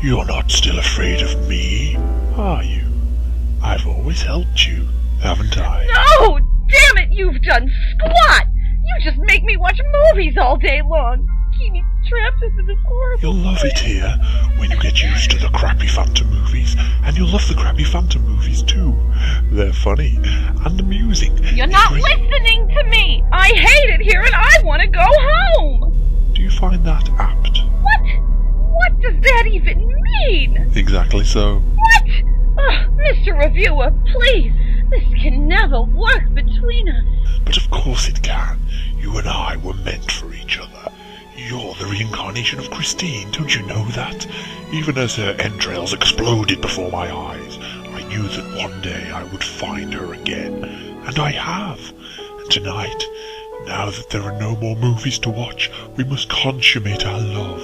You're not still afraid of me, are you? I've always helped you, haven't I? No! Damn it, you've done squat! You just make me watch movies all day long. Keep me trapped into this horrible You'll love place. it here when you get used to the crappy Phantom movies, and you'll love the crappy Phantom movies too. They're funny and amusing. You're not listening to me! I hate it here and I want to go home! Do you find that apt? What? What does that even mean? Exactly so. What? Mr. Reviewer, please. This can never work between us. But of course it can. You and I were meant for each other. You're the reincarnation of Christine, don't you know that? Even as her entrails exploded before my eyes, I knew that one day I would find her again. And I have. And tonight, now that there are no more movies to watch, we must consummate our love.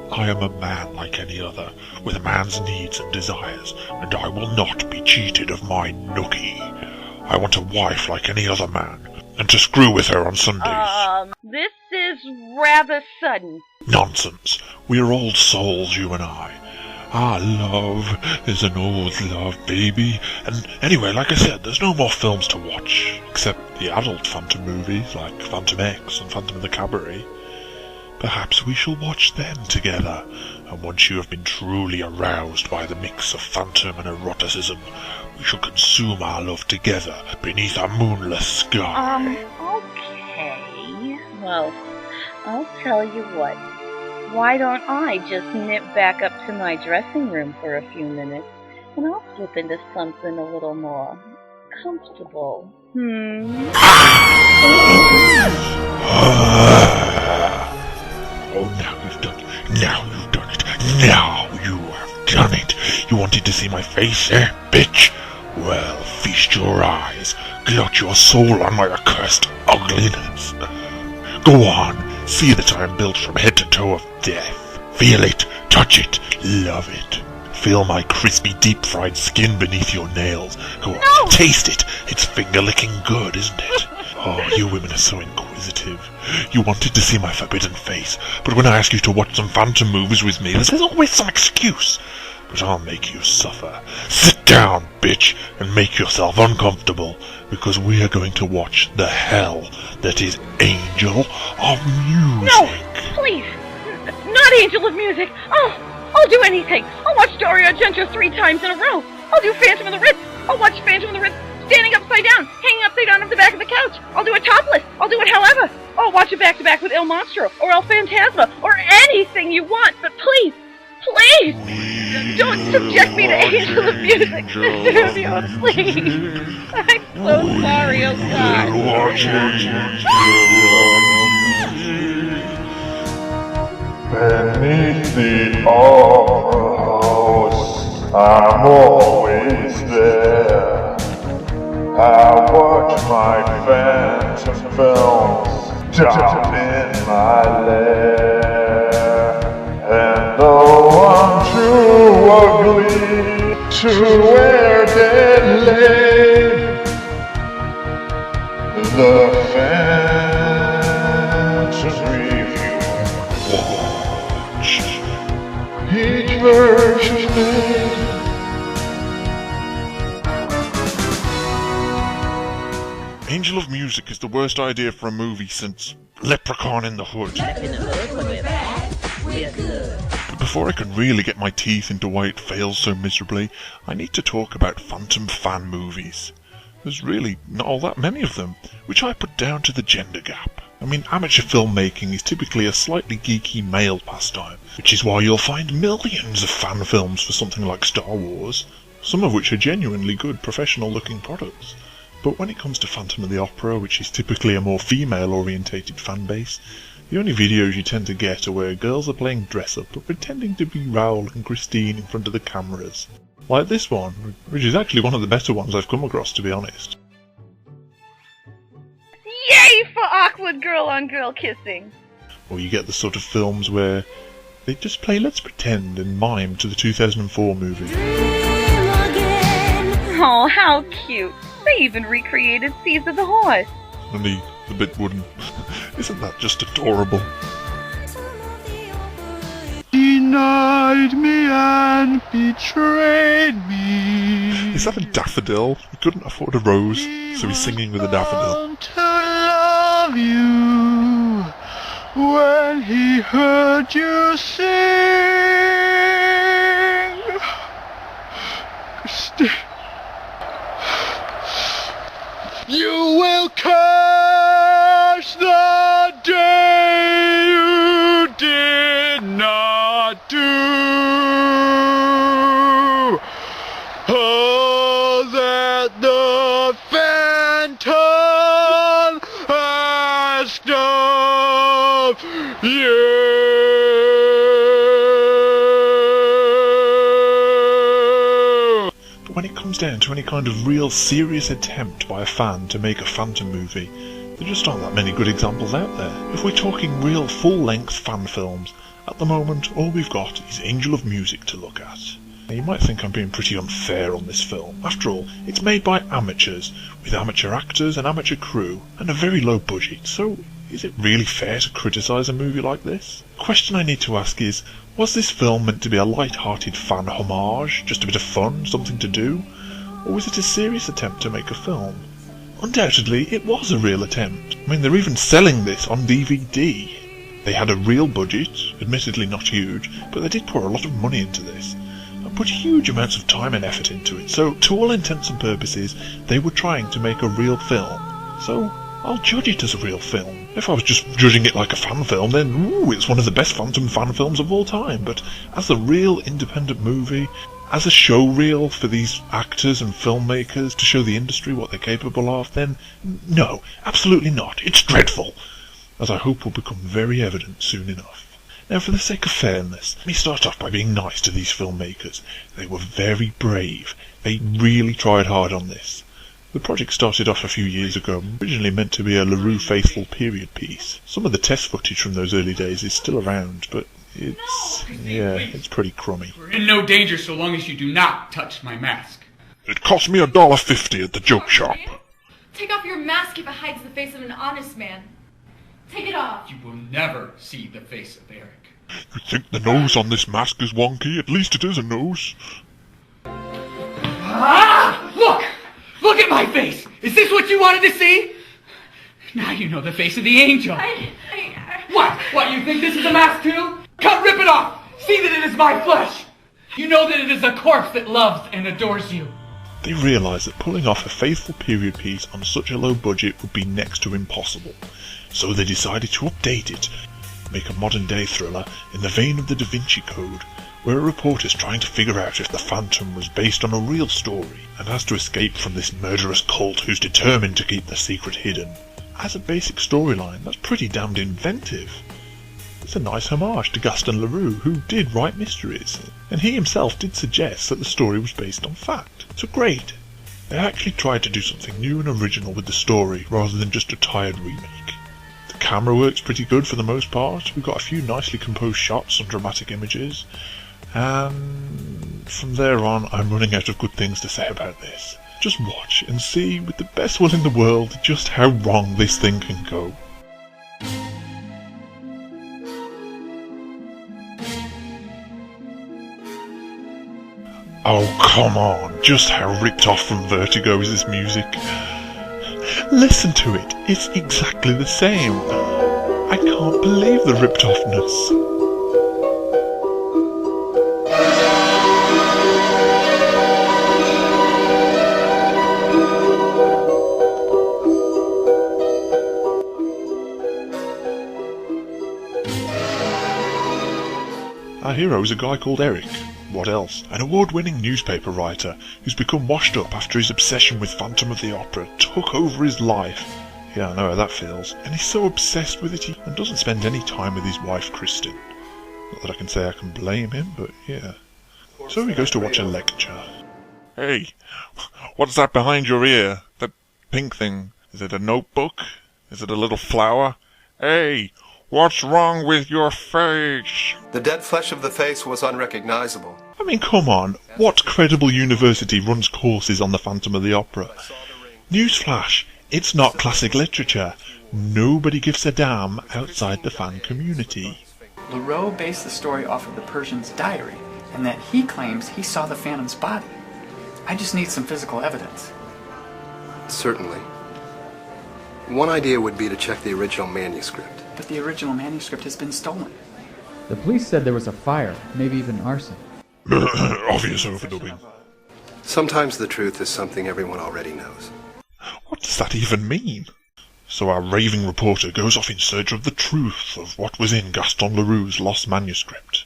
I am a man like any other, with a man's needs and desires, and I will not be cheated of my nookie. I want a wife like any other man, and to screw with her on Sundays. This is rather sudden. Nonsense. We are old souls, you and I. Our love is an old love, baby. And anyway, like I said, there's no more films to watch, except the adult Phantom movies, like Phantom X and Phantom of the Cabaret. Perhaps we shall watch them together, and once you have been truly aroused by the mix of phantom and eroticism, we shall consume our love together beneath a moonless sky. Okay. Well, I'll tell you what. Why don't I just nip back up to my dressing room for a few minutes, and I'll slip into something a little more comfortable. Oh, now you've done it. Now you've done it. Now you have done it. You wanted to see my face, eh, bitch? Well, feast your eyes. Glut your soul on my accursed ugliness. Go on. See that I am built from head to toe of death. Feel it. Touch it. Love it. Feel my crispy, deep-fried skin beneath your nails. Go on. No! Taste it. It's finger-licking good, isn't it? Oh, you women are so inquisitive. You wanted to see my forbidden face, but when I ask you to watch some Phantom movies with me, there's always some excuse. But I'll make you suffer. Sit down, bitch, and make yourself uncomfortable, because we are going to watch the hell that is Angel of Music. No, please. Not Angel of Music. I'll do anything. I'll watch Dario Argento 3 times in a row. I'll do Phantom of the Ritz. I'll watch Phantom of the Ritz standing upside down, hanging upside down at the back of the couch. I'll do it topless. I'll do it however. I'll watch it back to back with Il Monstro or El Phantasma or anything you want. But please, don't subject me to Angel of Music, Mr. Reviewer, please. I'm so sorry, oh God. Beneath the opera house, I'm always there. I watch my phantom films down in my lair. And though I'm too ugly to wear deadly, the Phantom Review. Watch. Each version made. Angel of Music is the worst idea for a movie since Leprechaun in the Hood. But before I can really get my teeth into why it fails so miserably, I need to talk about Phantom fan movies. There's really not all that many of them, which I put down to the gender gap. I mean, amateur filmmaking is typically a slightly geeky male pastime, which is why you'll find millions of fan films for something like Star Wars, some of which are genuinely good, professional-looking products. But when it comes to Phantom of the Opera, which is typically a more female-orientated fan base, the only videos you tend to get are where girls are playing dress-up or pretending to be Raoul and Christine in front of the cameras. Like this one, which is actually one of the better ones I've come across, to be honest. Yay for awkward girl-on-girl kissing! Or you get the sort of films where they just play Let's Pretend and mime to the 2004 movie. Oh, how cute! They even recreated Caesar the Horse. And the bit wooden. Isn't that just adorable? Enough denied me and betrayed me. Is that a daffodil? He couldn't afford a rose, so he's singing with a daffodil. To love you when he heard you sing. Christine, you will curse the day you did not do all that the phantom asked of you. But when it comes down to any kind of real serious attempt by a fan to make a Phantom movie, there just aren't that many good examples out there. If we're talking real full-length fan films, at the moment all we've got is Angel of Music to look at. Now, you might think I'm being pretty unfair on this film. After all, it's made by amateurs, with amateur actors and amateur crew, and a very low budget, so is it really fair to criticise a movie like this? The question I need to ask is, was this film meant to be a light-hearted fan homage, just a bit of fun, something to do? Or was it a serious attempt to make a film? Undoubtedly, it was a real attempt. I mean, they're even selling this on DVD. They had a real budget, admittedly not huge, but they did pour a lot of money into this, and put huge amounts of time and effort into it, so to all intents and purposes, they were trying to make a real film. So, I'll judge it as a real film. If I was just judging it like a fan film, then, ooh, it's one of the best Phantom fan films of all time, but as a real independent movie, as a show reel for these actors and filmmakers to show the industry what they're capable of, then no, absolutely not. It's dreadful, as I hope will become very evident soon enough. Now, for the sake of fairness, let me start off by being nice to these filmmakers. They were very brave. They really tried hard on this. The project started off a few years ago, originally meant to be a LaRue faithful period piece. Some of the test footage from those early days is still around, but it's pretty crummy. We're in no danger so long as you do not touch my mask. It cost me $1.50 at the joke shop. Take off your mask if it hides the face of an honest man. Take it off. You will never see the face of Eric. You think the nose on this mask is wonky? At least it is a nose. Ah! Look! Look at my face! Is this what you wanted to see? Now you know the face of the angel. What? What, you think this is a mask too? Come, rip it off! See that it is my flesh! You know that it is a corpse that loves and adores you. They realised that pulling off a faithful period piece on such a low budget would be next to impossible. So they decided to update it, make a modern-day thriller in the vein of the Da Vinci Code, where a reporter's trying to figure out if the Phantom was based on a real story, and has to escape from this murderous cult who's determined to keep the secret hidden. As a basic storyline, that's pretty damned inventive. It's a nice homage to Gaston Leroux, who did write mysteries, and he himself did suggest that the story was based on fact. So great! They actually tried to do something new and original with the story, rather than just a tired remake. The camera works pretty good for the most part. We've got a few nicely composed shots and dramatic images, and from there on I'm running out of good things to say about this. Just watch and see, with the best will in the world, just how wrong this thing can go. Oh, come on, just how ripped off from Vertigo is this music? Listen to it, it's exactly the same. I can't believe the ripped offness. Our hero is a guy called Eric. What else? An award-winning newspaper writer who's become washed up after his obsession with Phantom of the Opera took over his life. Yeah, I know how that feels. And he's so obsessed with it and doesn't spend any time with his wife, Kristen. Not that I can say I can blame him, but yeah. So he goes to watch a lecture. Hey, what's that behind your ear? That pink thing? Is it a notebook? Is it a little flower? Hey! What's wrong with your face? The dead flesh of the face was unrecognizable. I mean, come on. What credible university runs courses on the Phantom of the Opera? Newsflash, it's not classic literature. Nobody gives a damn outside the fan community. Leroux based the story off of the Persian's diary, and that he claims he saw the Phantom's body. I just need some physical evidence. Certainly. One idea would be to check the original manuscript. But the original manuscript has been stolen. The police said there was a fire, maybe even arson. Obvious overdubbing. Sometimes the truth is something everyone already knows. What does that even mean? So our raving reporter goes off in search of the truth of what was in Gaston Leroux's lost manuscript.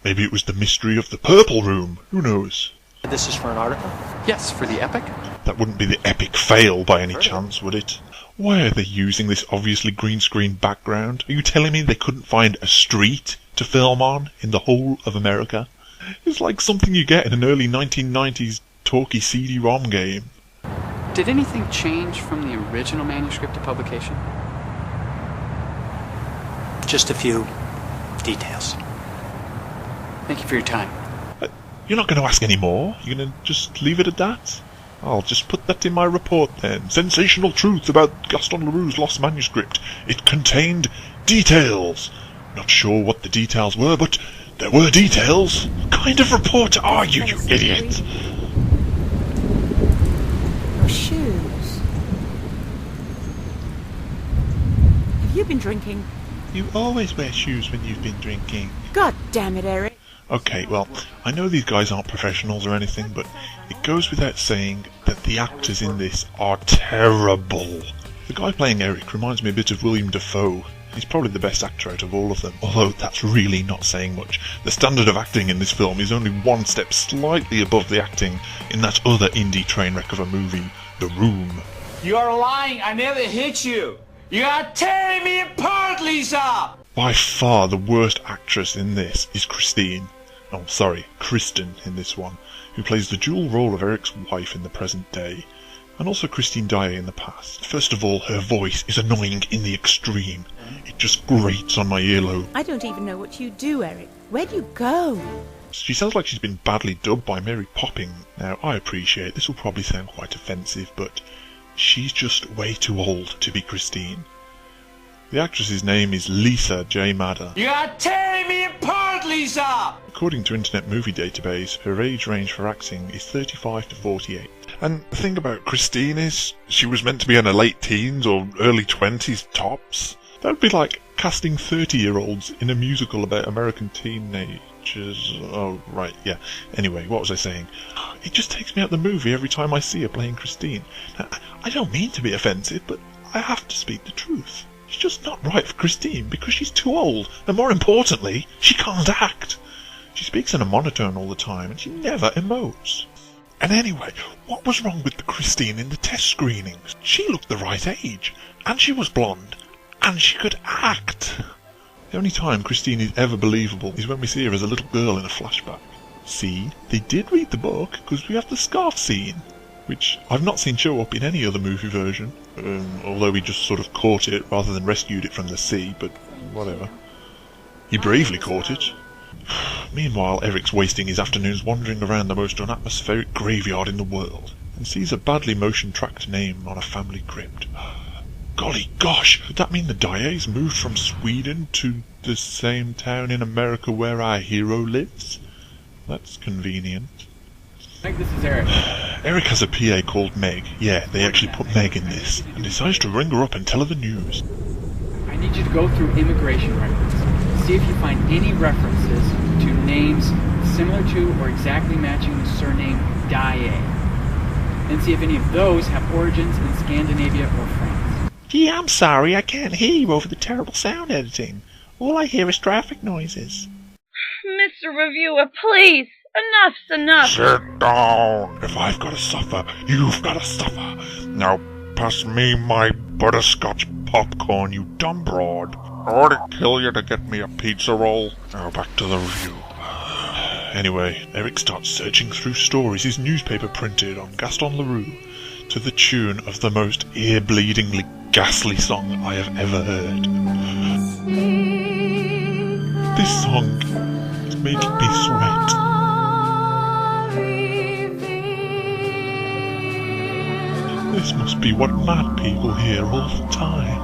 Maybe it was the mystery of the Purple Room, who knows? This is for an article? Yes, for the Epic. That wouldn't be the epic fail by any chance, would it? Why are they using this obviously green screen background? Are you telling me they couldn't find a street to film on in the whole of America? It's like something you get in an early 1990s talkie CD-ROM game. Did anything change from the original manuscript to publication? Just a few details. Thank you for your time. You're not going to ask any more? You're going to just leave it at that? I'll just put that in my report then. Sensational truth about Gaston Leroux's lost manuscript. It contained details. Not sure what the details were, but there were details. What kind of reporter are you, you idiot? Your shoes. Have you been drinking? You always wear shoes when you've been drinking. God damn it, Eric. Okay, well, I know these guys aren't professionals or anything, but it goes without saying that the actors in this are terrible. The guy playing Eric reminds me a bit of William Dafoe. He's probably the best actor out of all of them, although that's really not saying much. The standard of acting in this film is only one step slightly above the acting in that other indie train wreck of a movie, The Room. You are lying. I never hit you. You are tearing me apart, Lisa! By far the worst actress in this is Kristen in this one, who plays the dual role of Eric's wife in the present day, and also Christine Daae in the past. First of all, her voice is annoying in the extreme. It just grates on my earlobe. I don't even know what you do, Eric. Where do you go? She sounds like she's been badly dubbed by Mary Popping. Now, I appreciate this will probably sound quite offensive, but she's just way too old to be Christine. The actress's name is Lisa J. Madder. You are tearing me apart, Lisa! According to Internet Movie Database, her age range for acting is 35 to 48. And the thing about Christine is, she was meant to be in her late teens or early 20s tops. That would be like casting 30-year-olds in a musical about American teenagers. Oh, right, yeah. Anyway, what was I saying? It just takes me out the movie every time I see her playing Christine. Now, I don't mean to be offensive, but I have to speak the truth. She's just not right for Christine because she's too old, and more importantly, she can't act. She speaks in a monotone all the time, and she never emotes. And anyway, what was wrong with the Christine in the test screenings? She looked the right age, and she was blonde, and she could act. The only time Christine is ever believable is when we see her as a little girl in a flashback. See, they did read the book, because we have the scarf scene, which I've not seen show up in any other movie version, although he just sort of caught it rather than rescued it from the sea, but whatever. He bravely caught it. Meanwhile, Eric's wasting his afternoons wandering around the most unatmospheric graveyard in the world, and sees a badly motion-tracked name on a family crypt. Golly gosh, would that mean the Daaes moved from Sweden to the same town in America where our hero lives? That's convenient. I think this is Eric. Eric has a PA called Meg. Yeah, they actually put Meg in this, and decides to ring her up and tell her the news. I need you to go through immigration records. See if you find any references to names similar to or exactly matching the surname Daae. And see if any of those have origins in Scandinavia or France. Gee, I'm sorry, I can't hear you over the terrible sound editing. All I hear is traffic noises. Mr. Reviewer, please! Enough's enough! Sit down! If I've got to suffer, you've got to suffer. Now pass me my butterscotch popcorn, you dumb broad. I ought to kill you to get me a pizza roll. Now back to the review. Anyway, Eric starts searching through stories his newspaper printed on Gaston Leroux to the tune of the most ear-bleedingly ghastly song I have ever heard. This song is making me sweat. This must be what mad people hear all the time.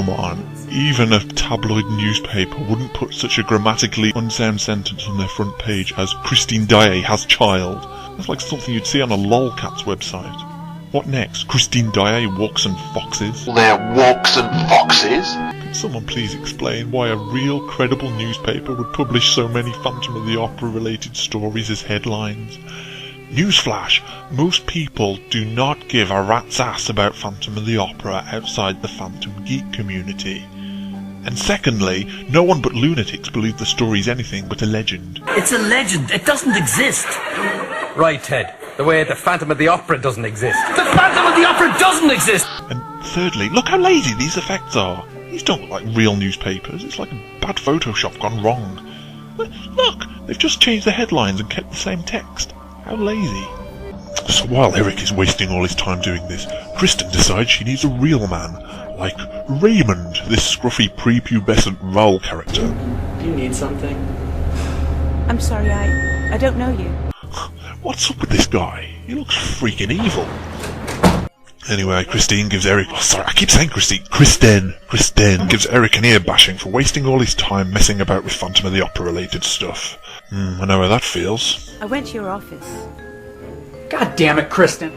Come on, even a tabloid newspaper wouldn't put such a grammatically unsound sentence on their front page as Christine Daae has child. That's like something you'd see on a lolcats website. What next? Christine Daae walks and foxes? They're walks and foxes? Could someone please explain why a real credible newspaper would publish so many Phantom of the Opera related stories as headlines? Newsflash! Most people do not give a rat's ass about Phantom of the Opera outside the Phantom geek community. And secondly, no one but lunatics believe the story's anything but a legend. It's a legend. It doesn't exist. Right, Ted. The way the Phantom of the Opera doesn't exist. The Phantom of the Opera doesn't exist! And thirdly, look how lazy these effects are. These don't look like real newspapers. It's like a bad Photoshop gone wrong. Look, they've just changed the headlines and kept the same text. How lazy. So while Eric is wasting all his time doing this, Kristen decides she needs a real man, like Raymond, this scruffy prepubescent Val character. Do you need something? I'm sorry, I don't know you. What's up with this guy? He looks freaking evil. Anyway, Christine gives Eric... Oh, sorry, I keep saying Christine. Kristen gives Eric an ear bashing for wasting all his time messing about with Phantom of the Opera related stuff. I know how that feels. I went to your office. God damn it, Kristen.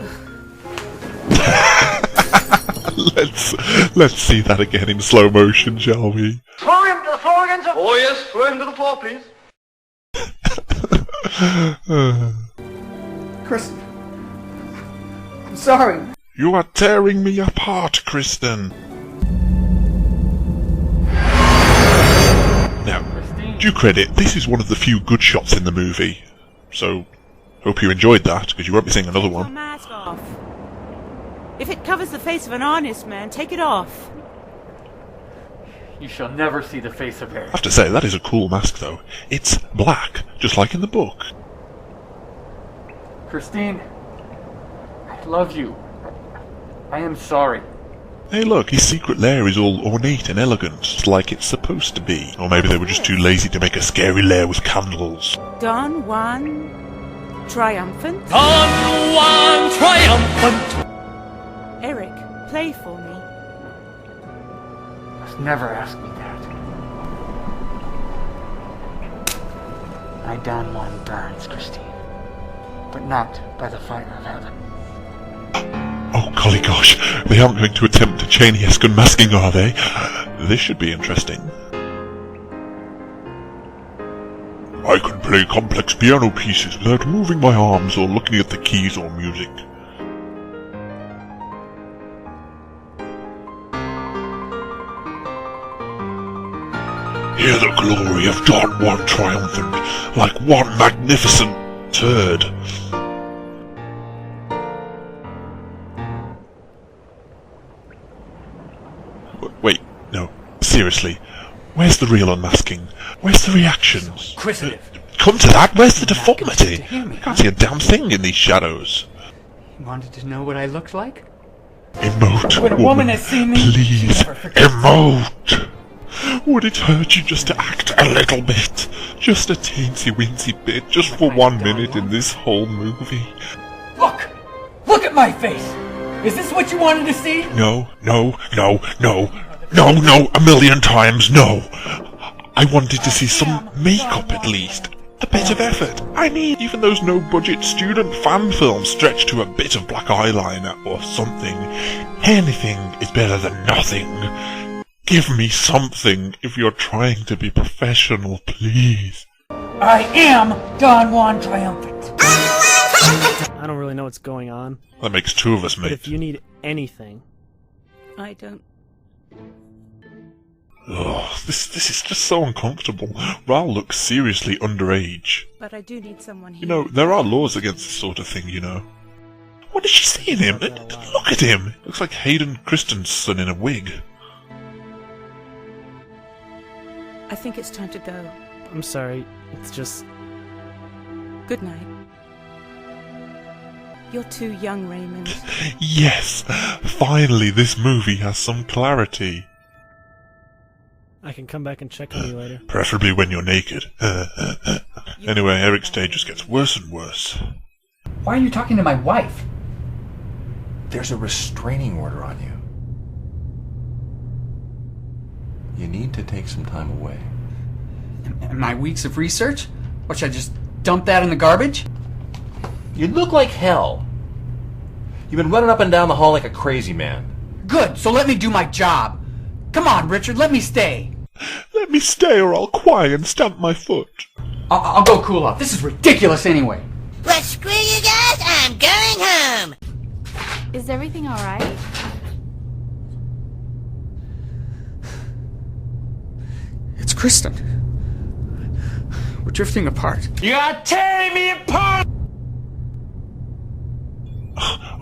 Let's see that again in slow motion, shall we? Throw him to the floor again, sir. Oh yes, throw him to the floor, please. Kristen. I'm sorry. You are tearing me apart, Kristen. Now, due credit, this is one of the few good shots in the movie. So, hope you enjoyed that, because you won't be seeing another Take your one. mask off. If it covers the face of an honest man, take it off. You shall never see the face of Eric. I have to say, that is a cool mask, though. It's black, just like in the book. Christine, I love you. I am sorry. Hey look, his secret lair is all ornate and elegant, like it's supposed to be. Or maybe they were just too lazy to make a scary lair with candles. Don Juan Triumphant? Don Juan Triumphant! Eric, play for me. You must never ask me that. My Don Juan burns, Christine. But not by the fire of heaven. Oh golly gosh, they aren't going to attempt a Cheney-esque unmasking, are they? This should be interesting. I can play complex piano pieces without moving my arms or looking at the keys or music. Hear the glory of Don Juan Triumphant, like one magnificent turd. Wait, no, seriously, where's the real unmasking? Where's the reactions? Come to that, where's the deformity? I can't see a damn thing in these shadows. You wanted to know what I looked like? Emote, When a woman has seen me, she please, never forgets. emote! Would it hurt you just to act a little bit? Just a teensy-weensy bit, just for 1 minute in this whole movie? Look! Look at my face! Is this what you wanted to see? No, a million times no! I wanted to see some makeup at least. A bit of effort. I mean, even those no-budget student fan films stretched to a bit of black eyeliner or something. Anything is better than nothing. Give me something if you're trying to be professional, please. I am Don Juan Triumphant. I don't really know what's going on. That makes two of us, But mate. if you need anything... I don't... Ugh, this is just so uncomfortable. Ral looks seriously underage. But I do need someone here. You know, there are laws against this sort of thing, you know. What did she see in him? Look at him! Looks like Hayden Christensen in a wig. I think it's time to go. I'm sorry, it's just... Good night. You're too young, Raymond. Yes! Finally, this movie has some clarity. I can come back and check on you later. Preferably when you're naked. Anyway, Eric's day just gets worse and worse. Why are you talking to my wife? There's a restraining order on you. You need to take some time away. And my weeks of research? What, should I just dump that in the garbage? You look like hell. You've been running up and down the hall like a crazy man. Good, so let me do my job. Come on, Richard, let me stay. Let me stay or I'll cry and stamp my foot. I'll go cool off. This is ridiculous anyway. Well, screw you guys, I'm going home. Is everything alright? It's Kristen. We're drifting apart. You are tearing me apart!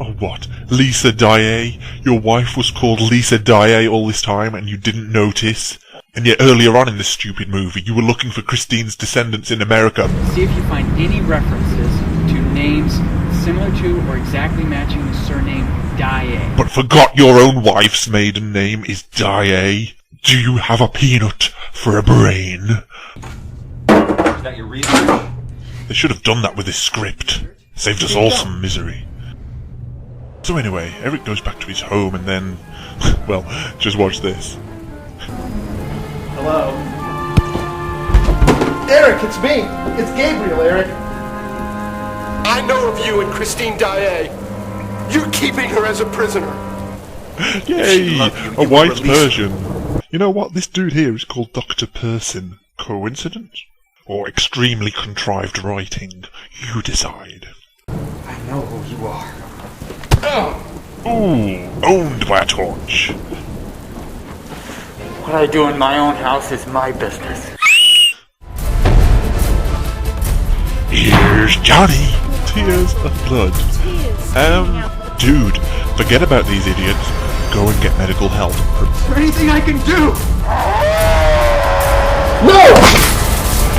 Oh, what? Lisa Dye? Your wife was called Lisa Dye all this time and you didn't notice? And yet earlier on in this stupid movie, you were looking for Christine's descendants in America. See if you find any references to names similar to or exactly matching the surname Dye. But forgot your own wife's maiden name is Dye. Do you have a peanut for a brain? Is that your research? They should have done that with this script. Saved us all some misery. So anyway, Eric goes back to his home and then... well, just watch this. Hello? Eric, it's me! It's Gabriel, Eric! I know of you and Christine Daae. You're keeping her as a prisoner. Yay! A white version. You know what? This dude here is called Dr. Persin. Coincidence? Or extremely contrived writing? You decide. I know who you are. Ooh, owned by a torch. What I do in my own house is my business. Here's Johnny. Tears of blood. Dude, forget about these idiots. Go and get medical help. Is there anything I can do? No!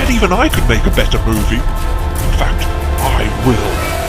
And even I could make a better movie. In fact, I will.